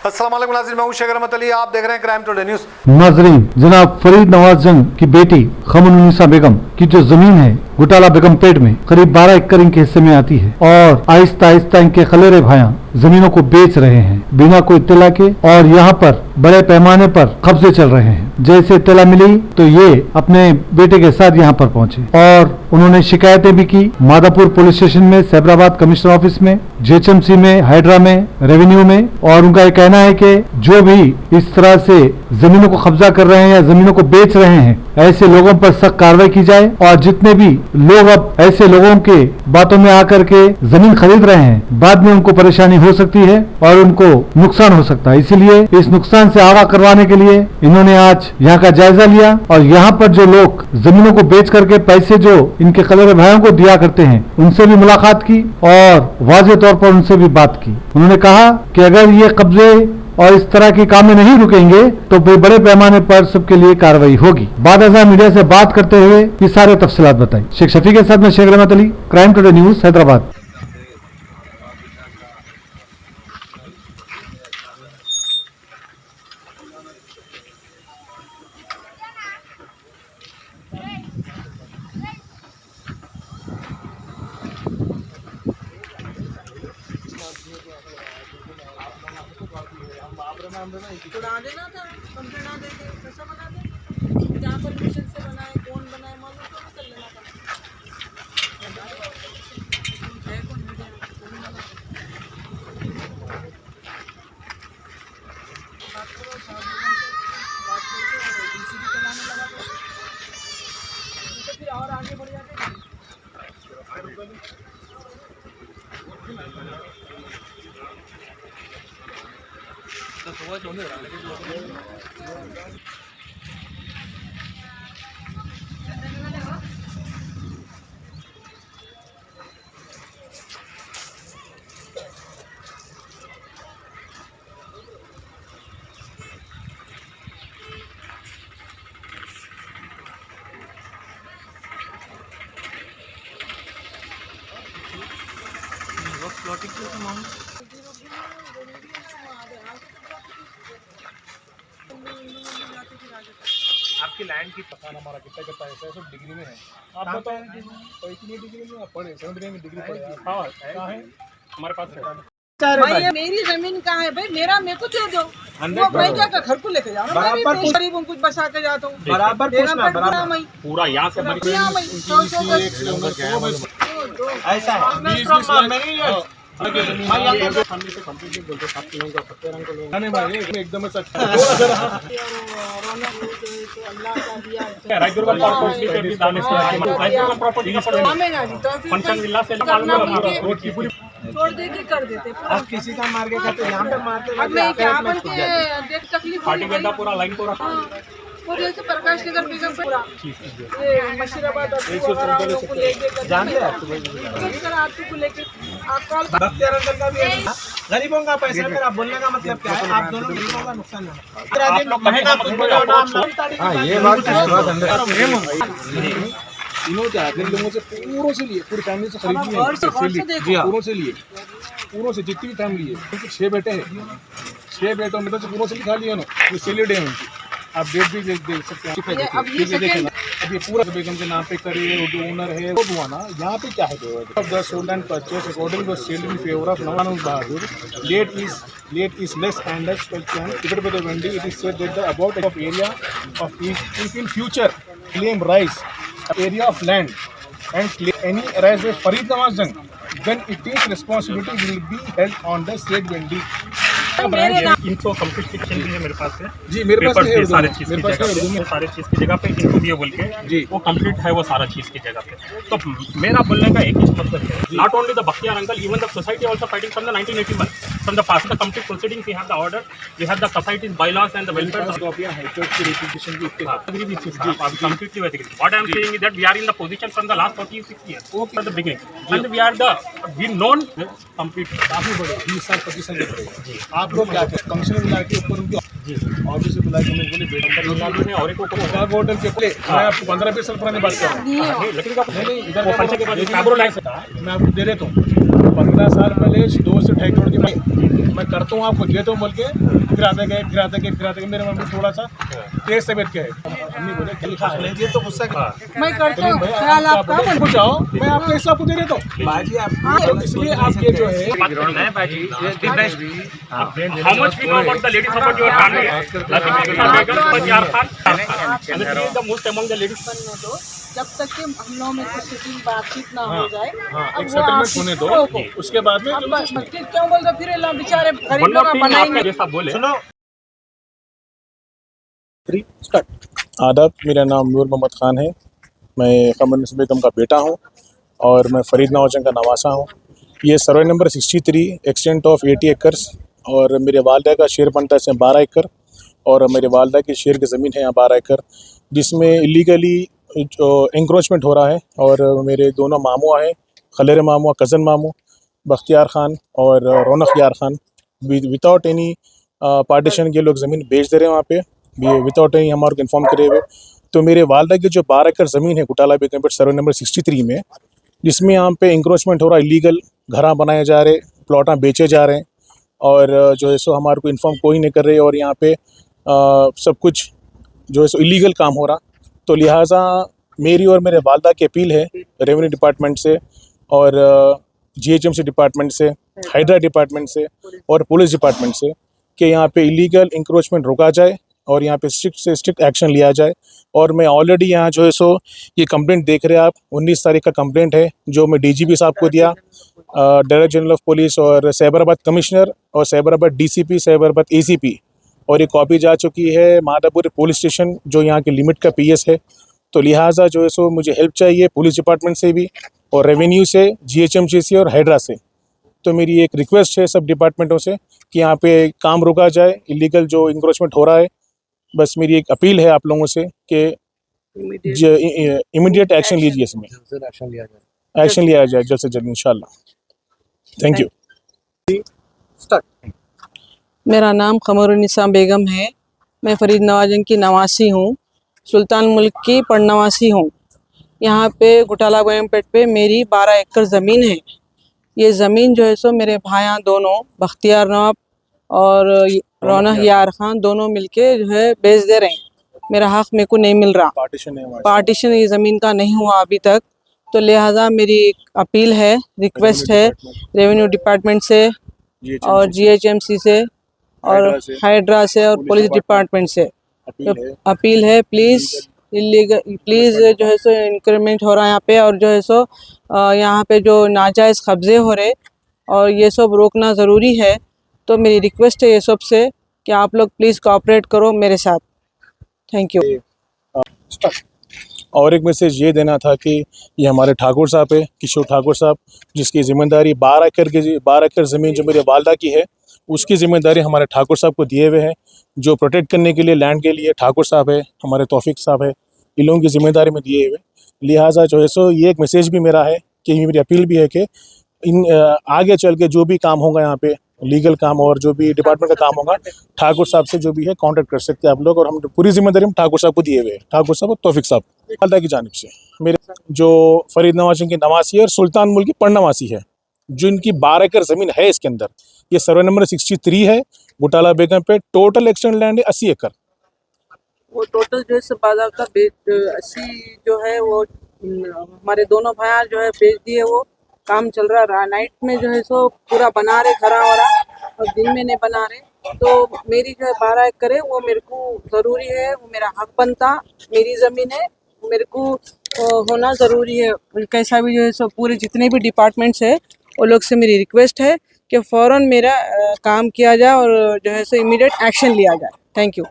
अस्सलाम वालेकुम नाज़रीन, मैं हूं शेख रहमत अली। आप देख रहे हैं क्राइम टुडे न्यूज़। नाजरीन, जनाब फरीद नवाज जंग की बेटी खमरुन्निसा बेगम की जो जमीन है घोटाला बेगमपेट में करीब 12 एकड़ इनके हिस्से में आती है और आहिस्ता आहिस्ता इनके खलेरे भाया जमीनों को बेच रहे हैं बिना कोई इत्तला के, और यहाँ पर बड़े पैमाने पर कब्जे चल रहे हैं। जैसे इत्तला मिली तो ये अपने बेटे के साथ यहाँ पर पहुँचे और उन्होंने शिकायतें भी की मादापुर पुलिस स्टेशन में, सैबराबाद कमिश्नर ऑफिस में, जेएचएमसी में, हाइड्रा में, रेवेन्यू में। और उनका ये कहना है कि जो भी इस तरह से जमीनों को कब्जा कर रहे हैं या जमीनों को बेच रहे हैं, ऐसे लोगों पर सख्त कार्रवाई की जाए और जितने भी लोग अब ऐसे लोगों के बातों में आकर के जमीन खरीद रहे हैं, बाद में उनको परेशानी हो सकती है और उनको नुकसान हो सकता है। इसीलिए इस नुकसान से आगाह करवाने के लिए इन्होंने आज यहाँ का जायजा लिया और यहाँ पर जो लोग जमीनों को बेच करके पैसे जो इनके खलेरे भाइयों को दिया करते हैं, उनसे भी मुलाकात की और वाज़ेह तौर पर उनसे भी बात की। उन्होंने कहा कि अगर ये कब्जे और इस तरह के काम में नहीं रुकेंगे तो बड़े पैमाने पर सबके लिए कार्रवाई होगी। बाद मीडिया से बात करते हुए ये सारे तफसीलात बताई। शेख शफी के साथ में शेख रहमत Ali, crime today news, Hyderabad. उड़ा देना था, कंप्लेंट ना देते, कैसा बना दे? क्या परमिशन से बनाए, कौन बनाए, मालूम तो कर लेना था। है कौन मीडिया? बात करो, बात करके एजेंसी भी चलाने लगा तो फिर और आगे बढ़ जाते। आपकी लैंड की पता हमारा कितना कितना है, सब डिग्री में है। आप बताओ इतनी डिग्री में आप पढ़े, 7 में डिग्री पढ़े। हाँ कहाँ है हमारे पास है। भाई मेरी जमीन कहाँ है भाई? मेरे को दे दो। वो भाई क्या घर को लेके जाओ, मैं गरीब हूँ, कुछ बसा के जाता हूँ। बराबर पूरा यहाँ से ऐसा एकदम छोड़ दे के कर देते। आप किसी का मार के खाते, यहाँ पे मारते। अब मैं क्या बन के तकलीफ पूरा लाइन पूरा और जैसे प्रकाश नगर बेगम पूरा ये मशीराबाद को लेके जानते हैं आपको को लेके आप कॉल बख्तियार अंकल का भी है। गरीबों का पैसा, मेरा बोलने का मतलब क्या है, आप दोनों गरीबों का नुकसान है। ये बात इन्होंने क्या है, लोगों से पूरों से लिए, पूरी फैमिली से खरीदी है, पूरों से लिए, पूरों से जितनी भी फैमिली है, क्योंकि 6 बेटे हैं, 6 बेटों में से पूरों से लिखा लिया ना, वो सेलिड है उनकी। आप डेट भी देख सकते हैं। अब ये पूरा बेगम के नाम पे करिए, जो ओनर है वो हुआ ना। यहाँ पे क्या है, the sold and purchase according to sold in favour of Nawanul Bahadur late is less and less question divided by the Wendy. It is said that the about of area of if in future claim rise area of land and claim any arise by Farid Nawaz Jang, then it is responsibility will be held on the state Wendy. इनको complete picture भी है मेरे पास है जी, मेरे पास है सारे चीज की जगह, सारे चीज की जगह पे इनको दिए बोल के जी, वो कंप्लीट है वो सारा चीज की जगह पे। तो मेरा बोलने का एक ही मतलब है, not only the Bakhtiyar uncle, even the society also fighting from the 1981 from the past the complete proceedings we have the order, we have the societies bylaws and the welfare of high court की reputation की agree with you. आप completely agree. What I am saying is that we are in the position from the last 46 years from the beginning and we are the we known complete काफी बड़े 20 साल 25 साल के। आप लोग क्या कमिश्नर मिला के ऊपर उनकी ऑफिस से बुला के बोले बेटा और एक होटल के प्ले मैं आपको 15-20 साल पुरानी बात कर रहा हूँ। नहीं इधर मैं आपको दे देता हूँ 15 साल पहले 2 से 2.5 करोड़ की मैं करता हूँ आपको देता हूँ बोल के गिराते गए मेरे मन में थोड़ा सा तेज तबियत के है। अम्मी बोले कल खा लीजिए तो गुस्सा मैं करता हूँ ख्याल आपका कुछ आओ मैं आपके हिसाब को दे देता हूँ बाजी आप इसलिए आप ये जो है How much we know about the ladies about your family? The most among the ladies. जब तक कि हम लोगों में कुछ सेटिंग बातचीत ना हो जाए एक सेटलमेंट होने दो उसके बाद में मस्जिद क्यों बोल रहे फिर अल्लाह बेचारे गरीब लोग बनाएंगे। जैसा बोले आदाब, मेरा नाम नूर मोहम्मद ख़ान है। मैं कमर नसीम बेगम का बेटा हूँ और मैं फरीद नवाजन का नवासा हूँ। ये survey number 63 extent of 80 acres और मेरे वालदा का शेयर बनता है इसमें 12 एकड़ और मेरे वालदा की शेयर की ज़मीन है यहाँ 12 एकड़, जिसमें इलीगली इंक्रोचमेंट हो रहा है। और मेरे दोनों मामू आए, खलेर मामू, कज़न मामू बख्तियार ख़ान और रौनक यार ख़ान, विदाउट एनी पार्टीशन के लोग ज़मीन बेच दे रहे हैं वहाँ पे, विदाउट एनी हमारे को इन्फॉर्म करे हुए। तो मेरे वालदा की जो 12 एकड़ ज़मीन है गुटाला बेगम पेट सर्वे नंबर 63 में, जिसमें यहाँ पे इंक्रोचमेंट हो रहा है, इलीगल घरा बनाए जा रहे, प्लॉटा बेचे जा रहे हैं और जो है सो हमारे को इन्फॉर्म कोई नहीं कर रहे और यहाँ पे सब कुछ जो है सो इलीगल काम हो रहा। तो लिहाजा मेरी और मेरे वालदा की अपील है रेवेन्यू डिपार्टमेंट से और GHMC डिपार्टमेंट से, हाइड्रा डिपार्टमेंट से और पुलिस डिपार्टमेंट से कि यहाँ पे इलीगल इंक्रोचमेंट रोका जाए और यहाँ पे स्ट्रिक्ट से स्ट्रिक्ट एक्शन लिया जाए। और मैं ऑलरेडी यहाँ जो है सो ये कंप्लेंट देख रहे हैं आप, 19 तारीख का कंप्लेंट है जो मैं DGP साहब को दिया, डायरेक्टर जनरल ऑफ पुलिस और साइबराबाद कमिश्नर और साइबराबाद DCP, साइबराबाद ACP, और ये कॉपी जा चुकी है मादापुर पुलिस स्टेशन जो यहाँ के लिमिट का PS है। तो लिहाजा जो है सो मुझे हेल्प चाहिए पुलिस डिपार्टमेंट से भी और रेवेन्यू से, GHMC से और हाइड्रा से। तो मेरी एक रिक्वेस्ट है सब डिपार्टमेंटों से कि यहाँ पे काम रोका जाए, इलीगल जो इंक्रोचमेंट हो रहा है। बस मेरी एक अपील है आप लोगों से कि इमीडिएट एक्शन लीजिए, इसमें एक्शन लिया जाए जल्द से जल्द इंशाल्लाह। Thank you. मेरा नाम कमरुन्निसा बेगम है। मैं फरीद नवाजन की नवासी हूँ, सुल्तान मुल्क की पड़नवासी हूँ। यहाँ पे गुटाला बेगम पेट पे मेरी 12 एकड़ ज़मीन है। ये ज़मीन जो है सो मेरे भाइयाँ दोनों बख्तियार नवाब और रौनक यार ख़ान दोनों मिलके जो है बेच दे रहे हैं। मेरा हक़ मेरे को नहीं मिल रहा, पार्टीशन ये ज़मीन का नहीं हुआ अभी तक। तो लिहाजा मेरी एक अपील है, रिक्वेस्ट है रेवेन्यू डिपार्टमेंट से और GHMC से और हाइड्रा से और पुलिस डिपार्टमेंट से अपील है, प्लीज़ जो है सो इंक्रीमेंट हो रहा है यहाँ पे और जो है सो यहाँ पे जो नाजायज़ कब्ज़े हो रहे और ये सब रोकना ज़रूरी है। तो मेरी रिक्वेस्ट है ये सब से कि आप लोग प्लीज़ कोऑपरेट करो मेरे साथ। Thank you. और एक मैसेज ये देना था कि ये हमारे ठाकुर साहब है, किशोर ठाकुर साहब, जिसकी ज़िम्मेदारी 12 एकड़ ज़मीन जो मेरे वालदा की है उसकी ज़िम्मेदारी हमारे ठाकुर साहब को दिए हुए हैं। जो प्रोटेक्ट करने के लिए लैंड के लिए ठाकुर साहब है, हमारे तौफीक साहब है, इन लोगों की ज़िम्मेदारी में दिए हुए। लिहाजा जो है सो ये एक मैसेज भी मेरा है कि मेरी अपील भी है कि इन आगे चल के जो भी काम होगा यहाँ पे लीगल काम और जो भी डिपार्टमेंट का काम होगा, ठाकुर साहब से जो भी है कांटेक्ट कर सकते हैं आप लोग। और हम पूरी जिम्मेदारी हम ठाकुर साहब को दिए हुए हैं, ठाकुर साहब और तौफीक साहब वालदा की जानिब से। मेरे जो फरीद नवाजन की नवासी है और सुल्तान मुल्क की पड़नवासी है, जो इनकी 12 एकड़ ज़मीन है इसके अंदर। ये सर्वे नंबर 63 है, गुटाला बेगम पे। टोटल एक्सटेंड लैंड है 80 एकड़। वो टोटल जो है बाज़ाब्ता 80 जो है वो हमारे दोनों भाई जो है बेच दिए। वो काम चल रहा नाइट में जो है सो पूरा बना रहे खरा हो रहा और दिन में नहीं बना रहे। तो मेरी जो है 12 एकड़ है वो मेरे को ज़रूरी है, वो मेरा हक बनता, मेरी ज़मीन है, मेरे को होना ज़रूरी है। कैसा भी जो है सो पूरे जितने भी डिपार्टमेंट्स है वो लोग से मेरी रिक्वेस्ट है कि फ़ौरन मेरा काम किया जाए और जो है सो इमीडिएट एक्शन लिया जाए। Thank you.